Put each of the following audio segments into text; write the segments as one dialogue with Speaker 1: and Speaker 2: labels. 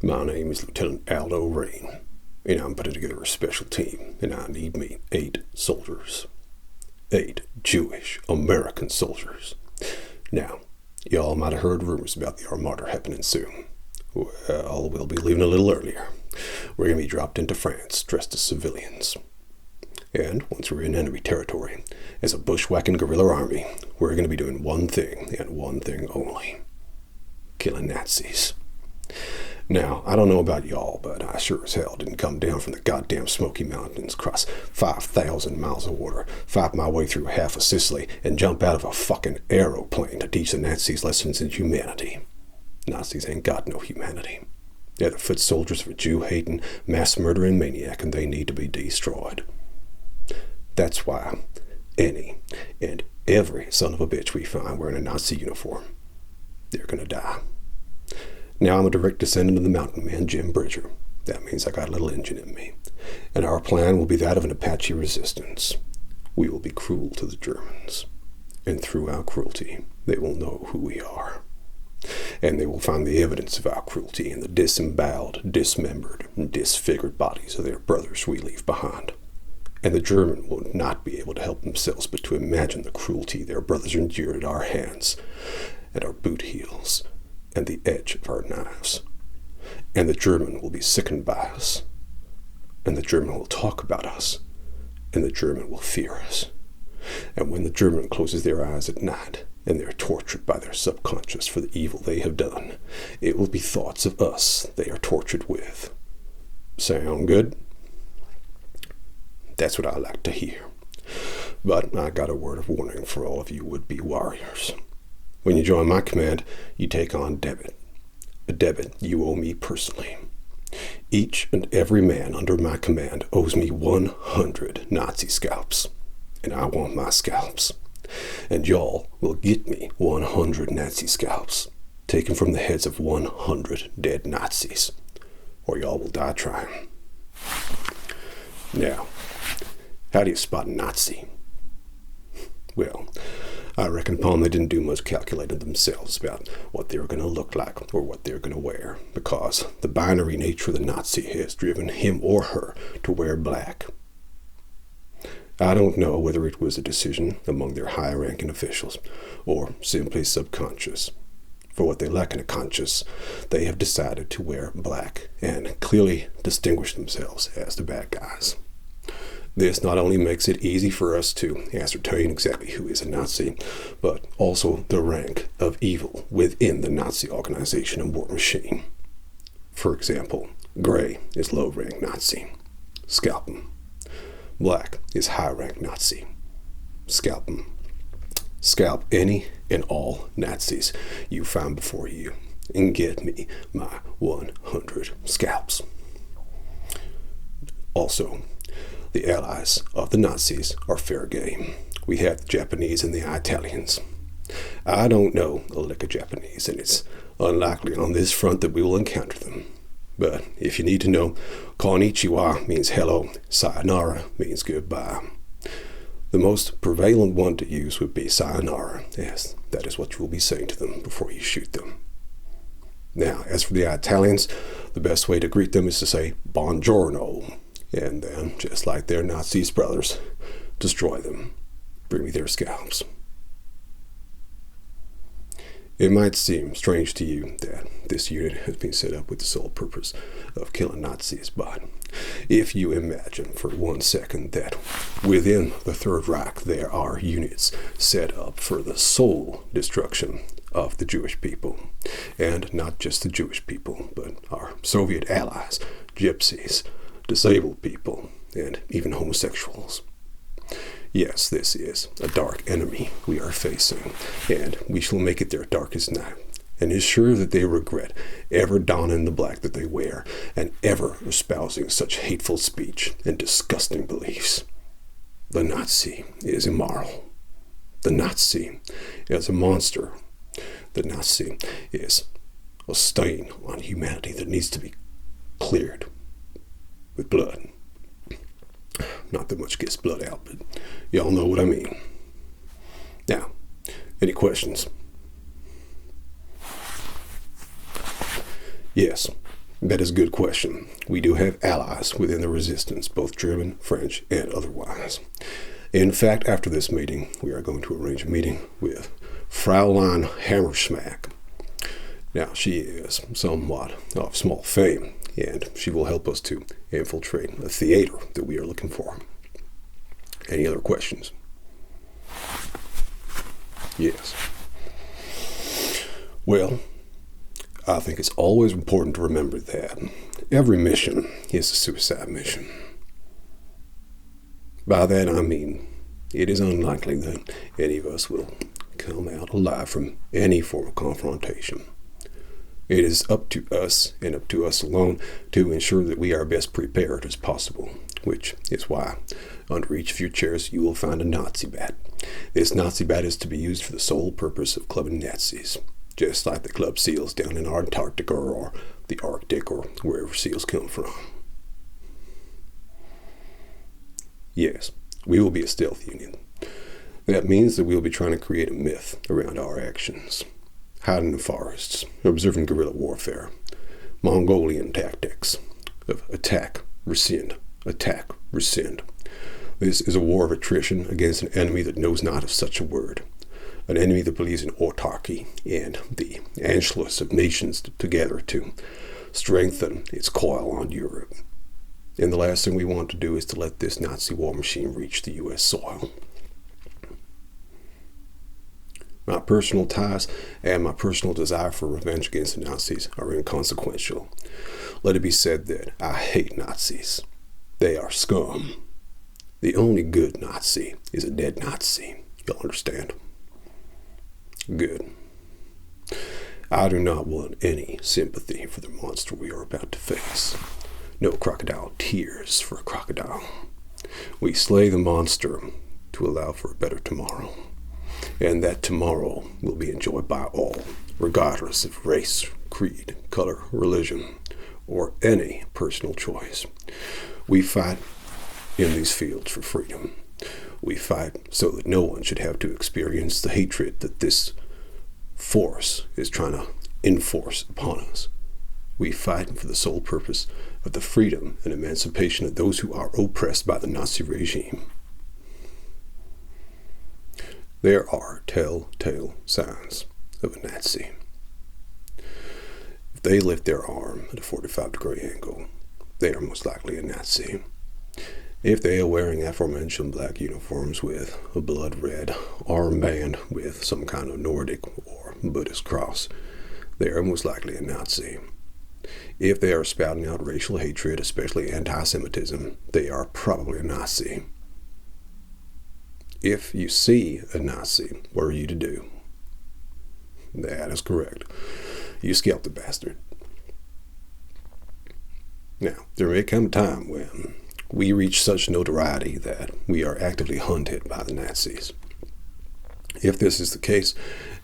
Speaker 1: My name is Lieutenant Aldo Raine, and I'm putting together a special team, and I need me 8 soldiers. 8 Jewish American soldiers. Now, y'all might have heard rumors about the Armada happening soon. Well, we'll be leaving a little earlier. We're going to be dropped into France dressed as civilians. And once we're in enemy territory, as a bushwhacking guerrilla army, we're going to be doing one thing and one thing only. Killing Nazis. Now, I don't know about y'all, but I sure as hell didn't come down from the goddamn Smoky Mountains, cross 5,000 miles of water, fight my way through half of Sicily, and jump out of a fucking aeroplane to teach the Nazis lessons in humanity. Nazis ain't got no humanity. They're the foot soldiers of a Jew-hating, mass-murdering maniac, and they need to be destroyed. That's why any and every son of a bitch we find wearing a Nazi uniform, they're gonna die. Now, I'm a direct descendant of the mountain man Jim Bridger. That means I got a little engine in me. And our plan will be that of an Apache resistance. We will be cruel to the Germans. And through our cruelty, they will know who we are. And they will find the evidence of our cruelty in the disemboweled, dismembered, and disfigured bodies of their brothers we leave behind. And the German will not be able to help themselves but to imagine the cruelty their brothers endured at our hands, at our boot heels, and the edge of our knives. And the German will be sickened by us. And the German will talk about us. And the German will fear us. And when the German closes their eyes at night, and they're tortured by their subconscious for the evil they have done, it will be thoughts of us they are tortured with. Sound good? That's what I like to hear. But I got a word of warning for all of you would-be warriors. When you join my command, you take on debit. A debit you owe me personally. Each and every man under my command owes me 100 Nazi scalps. And I want my scalps. And y'all will get me 100 Nazi scalps, taken from the heads of 100 dead Nazis. Or y'all will die trying. Now, how do you spot a Nazi? Well, I reckon upon they didn't do much calculating themselves about what they were going to look like or what they were going to wear, because the binary nature of the Nazi has driven him or her to wear black. I don't know whether it was a decision among their high-ranking officials or simply subconscious. For what they lack in a conscience, they have decided to wear black and clearly distinguish themselves as the bad guys. This not only makes it easy for us to ascertain exactly who is a Nazi, but also the rank of evil within the Nazi organization and war machine. For example, gray is low-rank Nazi. Scalp 'em. Black is high-rank Nazi. Scalp 'em. Scalp any and all Nazis you find before you, and get me my 100 scalps. Also, the allies of the Nazis are fair game. We have the Japanese and the Italians. I don't know a lick of Japanese, and it's unlikely on this front that we will encounter them. But if you need to know, konnichiwa means hello, sayonara means goodbye. The most prevalent one to use would be sayonara, as that is what you will be saying to them before you shoot them. Now, as for the Italians, the best way to greet them is to say buongiorno. And then, just like their Nazi brothers, destroy them. Bring me their scalps. It might seem strange to you that this unit has been set up with the sole purpose of killing Nazis, but if you imagine for 1 second that within the Third Reich there are units set up for the sole destruction of the Jewish people, and not just the Jewish people, but our Soviet allies, gypsies, disabled people, and even homosexuals. Yes, this is a dark enemy we are facing, and we shall make it their darkest night, and ensure that they regret ever donning the black that they wear, and ever espousing such hateful speech and disgusting beliefs. The Nazi is immoral. The Nazi is a monster. The Nazi is a stain on humanity that needs to be cleared with blood. Not that much gets blood out, but y'all know what I mean. Now, any questions? Yes, That is a good question. We do have allies within the resistance, both German, French, and otherwise. In fact, after this meeting, we are going to arrange a meeting with Fraulein Hammerschmack. Now, she is somewhat of small fame, and she will help us to infiltrate a theater that we are looking for. Any other questions? Yes. Well, I think it's always important to remember that every mission is a suicide mission. By that I mean, it is unlikely that any of us will come out alive from any form of confrontation. It is up to us and up to us alone to ensure that we are best prepared as possible, which is why under each of your chairs you will find a Nazi bat. This Nazi bat is to be used for the sole purpose of clubbing Nazis, just like the club seals down in Antarctica or the Arctic or wherever seals come from. Yes, we will be a stealth union. That means that we will be trying to create a myth around our actions. Hide in the forests, observing guerrilla warfare, Mongolian tactics of attack, rescind, attack, rescind. This is a war of attrition against an enemy that knows not of such a word, an enemy that believes in autarky and the Anschluss of nations together to strengthen its coil on Europe. And the last thing we want to do is to let this Nazi war machine reach the U.S. soil. My personal ties and my personal desire for revenge against the Nazis are inconsequential. Let it be said that I hate Nazis. They are scum. The only good Nazi is a dead Nazi. You'll understand? Good. I do not want any sympathy for the monster we are about to face. No crocodile tears for a crocodile. We slay the monster to allow for a better tomorrow. And that tomorrow will be enjoyed by all, regardless of race, creed, color, religion, or any personal choice. We fight in these fields for freedom. We fight so that no one should have to experience the hatred that this force is trying to enforce upon us. We fight for the sole purpose of the freedom and emancipation of those who are oppressed by the Nazi regime. There are telltale signs of a Nazi. If they lift their arm at a 45-degree angle, they are most likely a Nazi. If they are wearing aforementioned black uniforms with a blood red armband with some kind of Nordic or Buddhist cross, they are most likely a Nazi. If they are spouting out racial hatred, especially anti-Semitism, they are probably a Nazi. If you see a Nazi, what are you to do? That is correct. You scalp the bastard. Now, there may come a time when we reach such notoriety that we are actively hunted by the Nazis. If this is the case,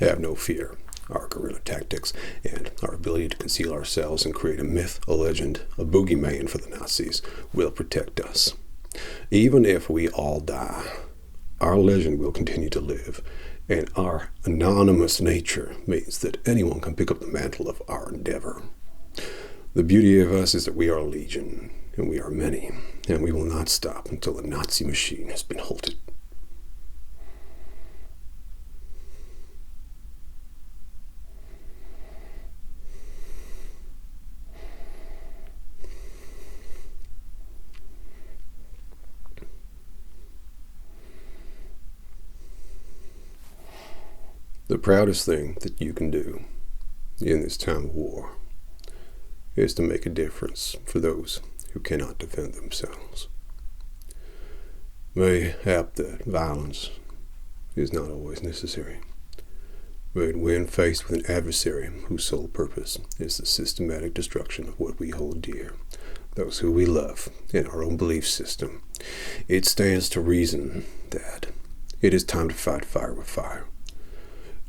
Speaker 1: have no fear. Our guerrilla tactics and our ability to conceal ourselves and create a myth, a legend, a boogeyman for the Nazis will protect us. Even if we all die, our legend will continue to live, and our anonymous nature means that anyone can pick up the mantle of our endeavor. The beauty of us is that we are a legion, and we are many, and we will not stop until the Nazi machine has been halted. The proudest thing that you can do in this time of war is to make a difference for those who cannot defend themselves. Mayhap that violence is not always necessary, but when faced with an adversary whose sole purpose is the systematic destruction of what we hold dear, those who we love, and our own belief system, it stands to reason that it is time to fight fire with fire.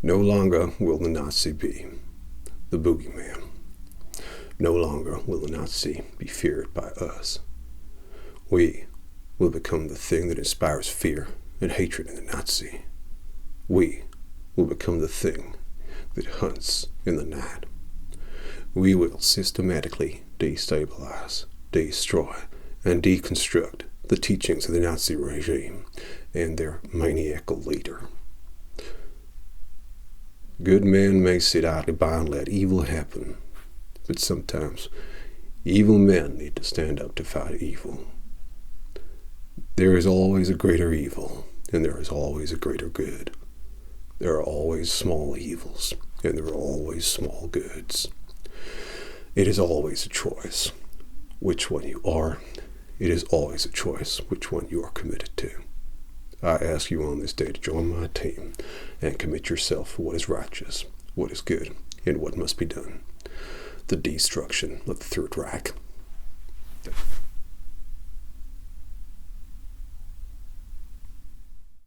Speaker 1: No longer will the Nazi be the boogeyman. No longer will the Nazi be feared by us. We will become the thing that inspires fear and hatred in the Nazi. We will become the thing that hunts in the night. we will systematically destabilize, destroy, and deconstruct the teachings of the Nazi regime and their maniacal leader. Good men may sit idly by and let evil happen, but sometimes evil men need to stand up to fight evil. There is always a greater evil, and there is always a greater good. There are always small evils, and there are always small goods. It is always a choice which one you are. It is always a choice which one you are committed to. I ask you on this day to join my team and commit yourself for what is righteous, what is good, and what must be done. The destruction of the Third Reich.